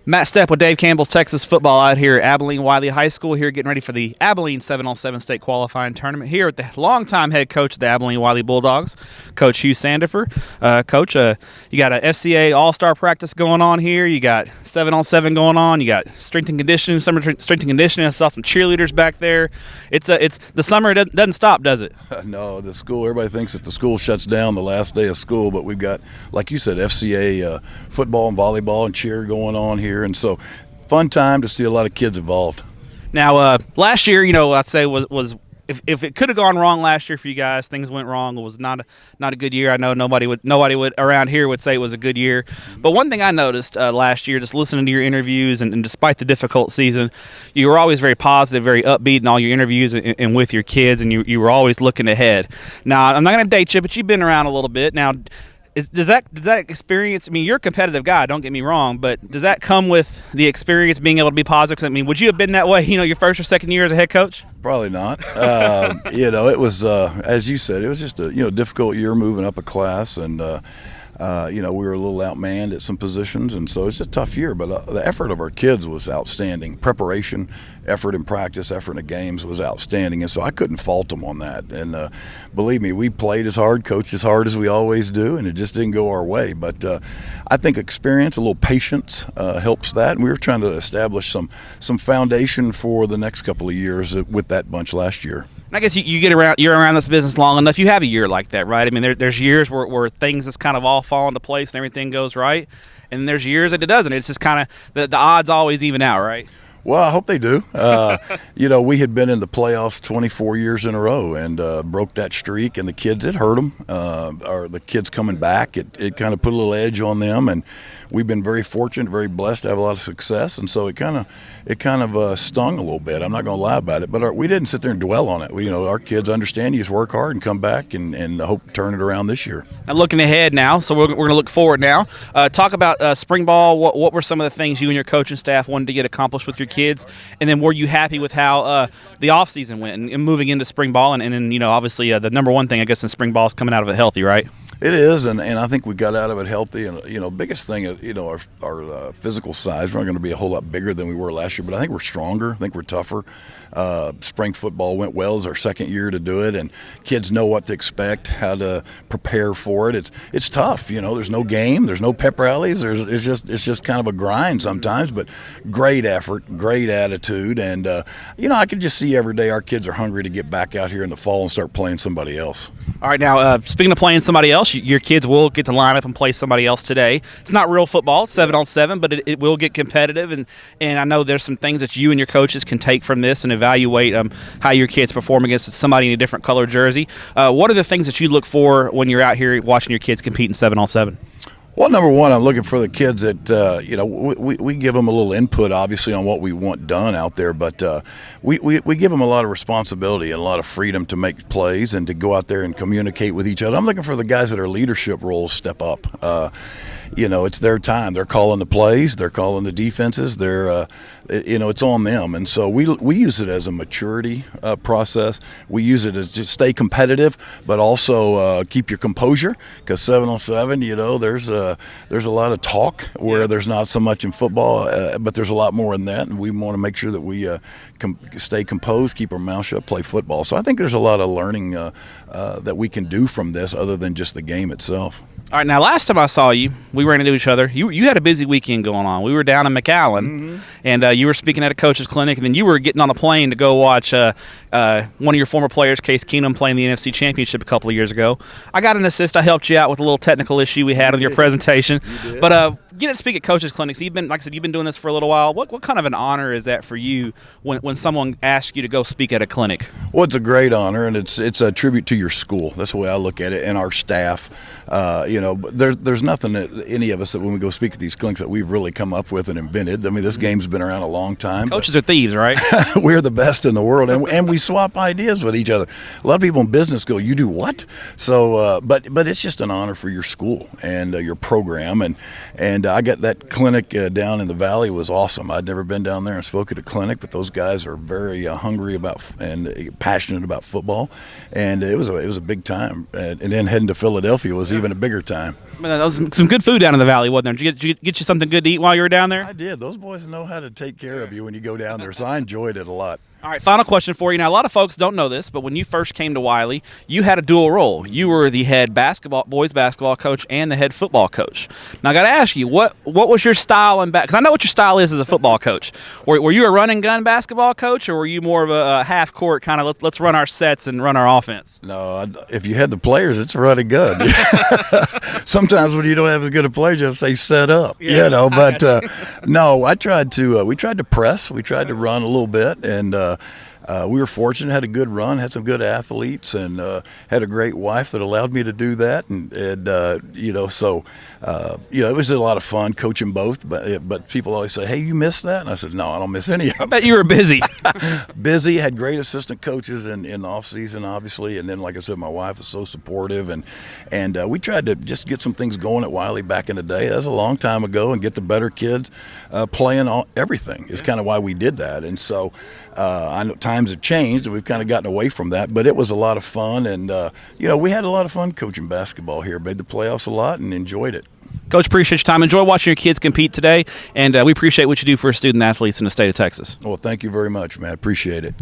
Matt Stepp with Dave Campbell's Texas Football out here at Abilene Wylie High School, here getting ready for the Abilene 7-on-7 state qualifying tournament here with the longtime head coach of the Abilene Wylie Bulldogs, Coach Hugh Sandifer. Coach, you got a FCA All-Star practice going on here. You got 7-on-7 going on. You got strength and conditioning, summer strength and conditioning. I saw some cheerleaders back there. It's the summer doesn't stop, does it? No, the school. Everybody thinks that the school shuts down the last day of school, but we've got, like you said, FCA football and volleyball and cheer going on here. And so, fun time to see a lot of kids involved. Now, last year, I'd say was if it could have gone wrong last year for you guys, things went wrong. It was not a good year. I know nobody would around here would say it was a good year. But one thing I noticed last year, just listening to your interviews, and despite the difficult season, you were always very positive, very upbeat in all your interviews and with your kids, and you were always looking ahead. Now, I'm not going to date you, but you've been around a little bit now. Does that experience? I mean, you're a competitive guy. Don't get me wrong, but does that come with the experience, being able to be positive? 'Cause, I mean, would you have been that way? Your first or second year as a head coach? Probably not. It was as you said, it was just a difficult year moving up a class, and we were a little outmanned at some positions, and so it's a tough year. But the effort of our kids was outstanding. Preparation, effort in practice, effort in the games was outstanding, and so I couldn't fault them on that. And believe me, we played as hard, coached as hard as we always do, and it just didn't go our way. But I think experience, a little patience helps that, and we were trying to establish some foundation for the next couple of years with that bunch last year. I guess you're around this business long enough. You have a year like that, right? I mean, there's years where things just kind of all fall into place and everything goes right, and there's years that it doesn't. It's just kind of the odds always even out, right? Well, I hope they do. We had been in the playoffs 24 years in a row and broke that streak, and the kids, it hurt them. Or the kids coming back, it kind of put a little edge on them, and we've been very fortunate, very blessed to have a lot of success, and so it kind of stung a little bit. I'm not going to lie about it, but we didn't sit there and dwell on it. Our kids understand you just work hard and come back and hope to turn it around this year. Now, looking ahead now, so we're going to look forward now. Talk about spring ball. What were some of the things you and your coaching staff wanted to get accomplished with your kids, and then were you happy with how the offseason went and moving into spring ball, and then obviously the number one thing I guess in spring ball is coming out of it healthy, right? It is, and I think we got out of it healthy. And biggest thing, our physical size. We're not going to be a whole lot bigger than we were last year, but I think we're stronger. I think we're tougher. Spring football went well. It's our second year to do it, and kids know what to expect, how to prepare for it. It's tough. There's no game, there's no pep rallies. It's just kind of a grind sometimes, but great effort, great attitude, and I can just see every day our kids are hungry to get back out here in the fall and start playing somebody else. All right, now speaking of playing somebody else, your kids will get to line up and play somebody else today. It's not real football, it's 7-on-7, but it will get competitive, and I know there's some things that you and your coaches can take from this and evaluate how your kids perform against somebody in a different color jersey. What are the things that you look for when you're out here watching your kids compete in 7-on-7? Well, number one, I'm looking for the kids that, we give them a little input, obviously, on what we want done out there, but we give them a lot of responsibility and a lot of freedom to make plays and to go out there and communicate with each other. I'm looking for the guys that are leadership roles step up. It's their time. They're calling the plays. They're calling the defenses. It's on them. And so we use it as a maturity process. We use it as just stay competitive, but also keep your composure, because 7-on-7, there's a lot of talk where there's not so much in football, but there's a lot more in that, and we want to make sure that we stay composed, keep our mouth shut, play football. So I think there's a lot of learning that we can do from this other than just the game itself. All right, now last time I saw you, we ran into each other. You had a busy weekend going on. We were down in McAllen, and you were speaking at a coach's clinic, and then you were getting on the plane to go watch one of your former players, Case Keenum, playing the NFC Championship a couple of years ago. I got an assist. I helped you out with a little technical issue we had on your presentation. But getting to speak at coaches' clinics, you've been doing this for a little while. What kind of an honor is that for you when someone asks you to go speak at a clinic? Well, it's a great honor, and it's a tribute to your school. That's the way I look at it, and our staff. There's nothing that any of us that when we go speak at these clinics that we've really come up with and invented. I mean, this game's been around a long time. Coaches are thieves, right? We're the best in the world, and we swap ideas with each other. A lot of people in business go, "You do what?" So, but it's just an honor for your school and your program, and I got that clinic down in the valley was awesome. I'd never been down there and spoke at a clinic, but those guys are very hungry about and passionate about football, and it was a big time. And then heading to Philadelphia was even a bigger time. Man, that was some good food down in the valley, wasn't there? Did you get you something good to eat while you were down there? I did. Those boys know how to take care of you when you go down there, so I enjoyed it a lot. All right, final question for you. Now, a lot of folks don't know this, but when you first came to Wylie, you had a dual role. You were the head boys basketball coach and the head football coach. Now, I got to ask you, what was your style in because I know what your style is as a football coach. Were you a run and gun basketball coach, or were you more of a half court kind of let's run our sets and run our offense? No, if you had the players, it's run and gun. Sometimes when you don't have as good a player, you have to say set up. Yeah, But no, we tried to press. We tried to run a little bit, and we were fortunate, had a good run, had some good athletes, and had a great wife that allowed me to do that. And it was a lot of fun coaching both. But people always say, "Hey, you missed that?" And I said, "No, I don't miss any of it." I bet you were busy. Busy, had great assistant coaches in the off season, obviously, and then, like I said, my wife was so supportive, and we tried to just get some things going at Wylie back in the day. That was a long time ago, and get the better kids playing everything is kind of why we did that. And so I know times have changed, and we've kind of gotten away from that, but it was a lot of fun, and we had a lot of fun coaching basketball here. Made the playoffs a lot and enjoyed it. Coach, appreciate your time. Enjoy watching your kids compete today, and we appreciate what you do for student athletes in the state of Texas. Well, thank you very much, man. Appreciate it.